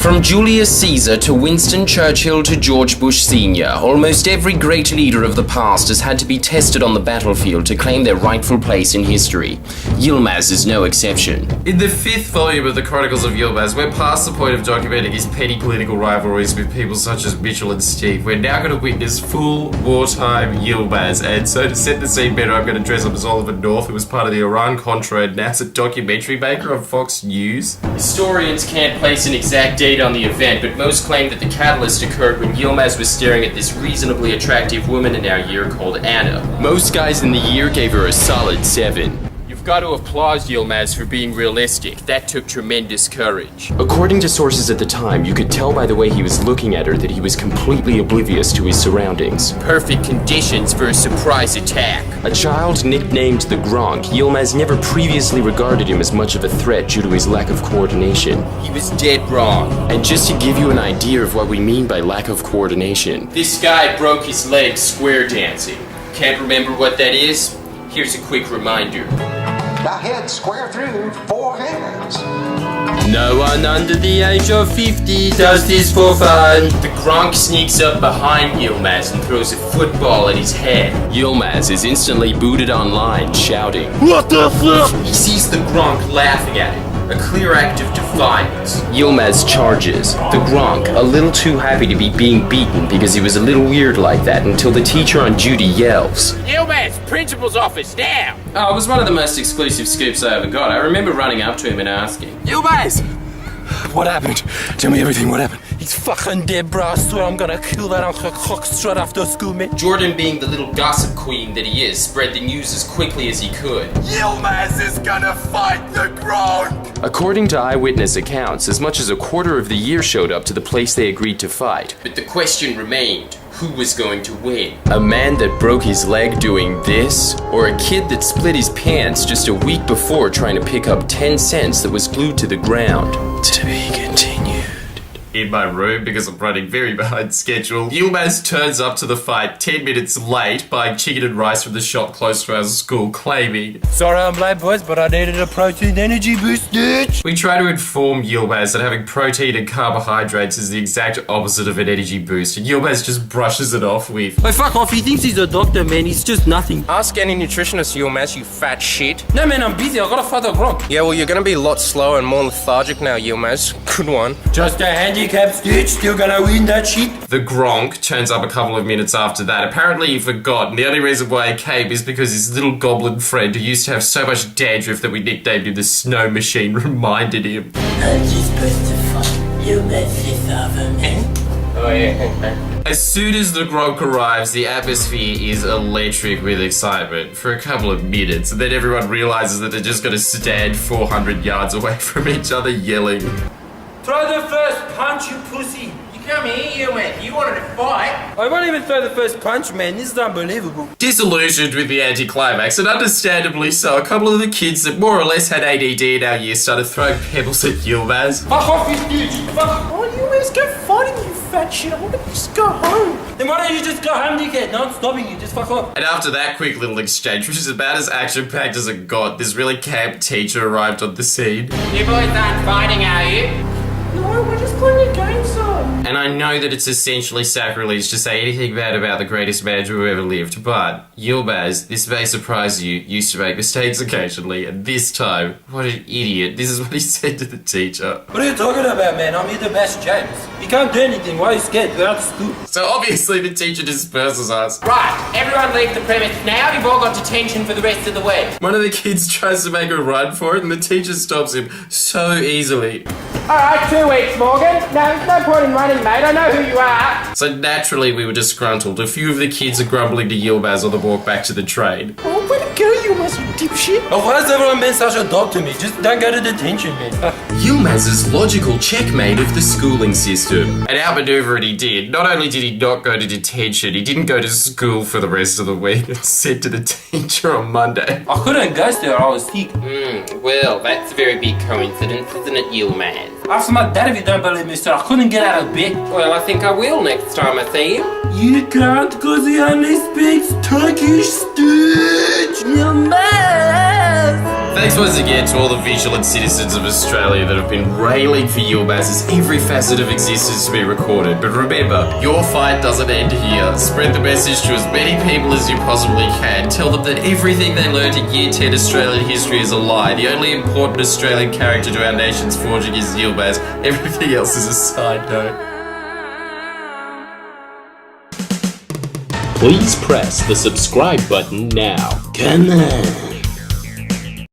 From Julius Caesar to Winston Churchill to George Bush Sr., almost every great leader of the past has had to be tested on the battlefield to claim their rightful place in history. Yilmaz is no exception. In the 5th volume of the Chronicles of Yilmaz, we're past the point of documenting his petty political rivalries with people such as Mitchell and Steve. We're now going to witness full wartime Yilmaz, and so to set the scene better, I'm going to dress up as Oliver North, who was part of the Iran-Contra and now's a documentary maker on Fox News. Historians can't place an exact date on the event, but most claim that the catalyst occurred when Yilmaz was staring at this reasonably attractive woman in our year called Anna. Most guys in the year gave her a solid 7. You've got to applaud Yilmaz for being realistic. That took tremendous courage. According to sources at the time, you could tell by the way he was looking at her that he was completely oblivious to his surroundings. Perfect conditions for a surprise attack. A child nicknamed the Gronk, Yilmaz never previously regarded him as much of a threat due to his lack of coordination. He was dead wrong. And just to give you an idea of what we mean by lack of coordination, this guy broke his leg square dancing. Can't remember what that is? Here's a quick reminder. Now head square through 4 hands. No one under the age of 50 does this for fun. The Gronk sneaks up behind Yilmaz and throws a football at his head. Yilmaz is instantly booted online, shouting, "What the fuck?" He sees the Gronk laughing at him. A clear act of defiance. Yilmaz charges. The Gronk, a little too happy to be being beaten because he was a little weird like that, until the teacher on duty yells, Yilmaz, principal's office, now! Oh, it was one of the most exclusive scoops I ever got. I remember running up to him and asking, Yilmaz! What happened? Tell me everything, what happened? He's fucking dead, bro. I swear I'm gonna kill that Uncle Cock straight after school, man. Jordan, being the little gossip queen that he is, spread the news as quickly as he could. Yilmaz is gonna fight the Gronk! According to eyewitness accounts, as much as a quarter of the year showed up to the place they agreed to fight. But the question remained, who was going to win? A man that broke his leg doing this? Or a kid that split his pants just a week before trying to pick up 10 cents that was glued to the ground? To be continued. In my room, because I'm running very behind schedule, Yilmaz turns up to the fight 10 minutes late, buying chicken and rice from the shop close to our school, claiming, Sorry I'm late, boys, but I needed a protein energy boost, bitch! We try to inform Yilmaz that having protein and carbohydrates is the exact opposite of an energy boost, and Yilmaz just brushes it off with, Hey, fuck off, he thinks he's a doctor, man, he's just nothing. Ask any nutritionist, Yilmaz, you fat shit. No, man, I'm busy, I gotta fight the Gronk. Yeah, well, you're gonna be a lot slower and more lethargic now, Yilmaz. Good one. Just a handicap, Stitch, still gonna win that shit. The Gronk turns up a couple of minutes after that. Apparently he forgot, and the only reason why he came is because his little goblin friend, who used to have so much dandruff that we nicknamed him the Snow Machine, reminded him. Aren't you supposed to fight Yilmaz's other man? Oh, yeah. As soon as the Gronk arrives, the atmosphere is electric with excitement for a couple of minutes, and then everyone realizes that they're just gonna stand 400 yards away from each other yelling. Throw the first punch, you pussy. Come here, Yilmaz. You wanted to fight. I won't even throw the first punch, man. This is unbelievable. Disillusioned with the anticlimax, and understandably so, a couple of the kids that more or less had ADD in our year started throwing pebbles at Yilmaz. Fuck off, you stitch. Fuck. Oh, Yilmaz, go fighting, you fat shit. I want to just go home. Then why don't you just go home, dickhead? No one's stopping you. Just fuck off. And after that quick little exchange, which is about as action-packed as it got, this really camp teacher arrived on the scene. You boys aren't fighting, are you? No, we're just playing a game, sir. And I know that it's essentially sacrilege to say anything bad about the greatest man who ever lived, but Yilmaz, this may surprise you, used to make mistakes occasionally, and this time, what an idiot, this is what he said to the teacher. What are you talking about, man? I'm here to bash James. He can't do anything. Why are you scared? We're out of school. So obviously the teacher disperses us. Right, everyone leave the premise now. You've all got detention for the rest of the week. One of the kids tries to make a run for it, and the teacher stops him so easily. Alright, 2 weeks, Morgan. No point in running, mate. I know who you are. So naturally we were disgruntled. A few of the kids are grumbling to Yilmaz on the walk back to the train. Oh, way to go, Yilmaz, you dipshit. Oh, why has everyone been such a dog to me? Just don't go to detention, man. Yilmaz's logical checkmate of the schooling system. And outmaneuver it he did. Not only did he not go to detention, he didn't go to school for the rest of the week and said to the teacher on Monday. I couldn't go there, I was sick. Well, that's a very big coincidence, isn't it, Yilmaz? Ask my dad if you don't believe me, sir. I couldn't get out of bed. Well, I think I will next time I see him. You can't, cause he only speaks Turkish, Stitch. Yilmaz. Thanks once again to all the vigilant citizens of Australia that have been railing for Yilmaz as every facet of existence to be recorded. But remember, your fight doesn't end here. Spread the message to as many people as you possibly can. Tell them that everything they learned in Year 10 Australian history is a lie. The only important Australian character to our nation's forging is Yilmaz. Everything else is a side note. Please press the subscribe button now. Come on.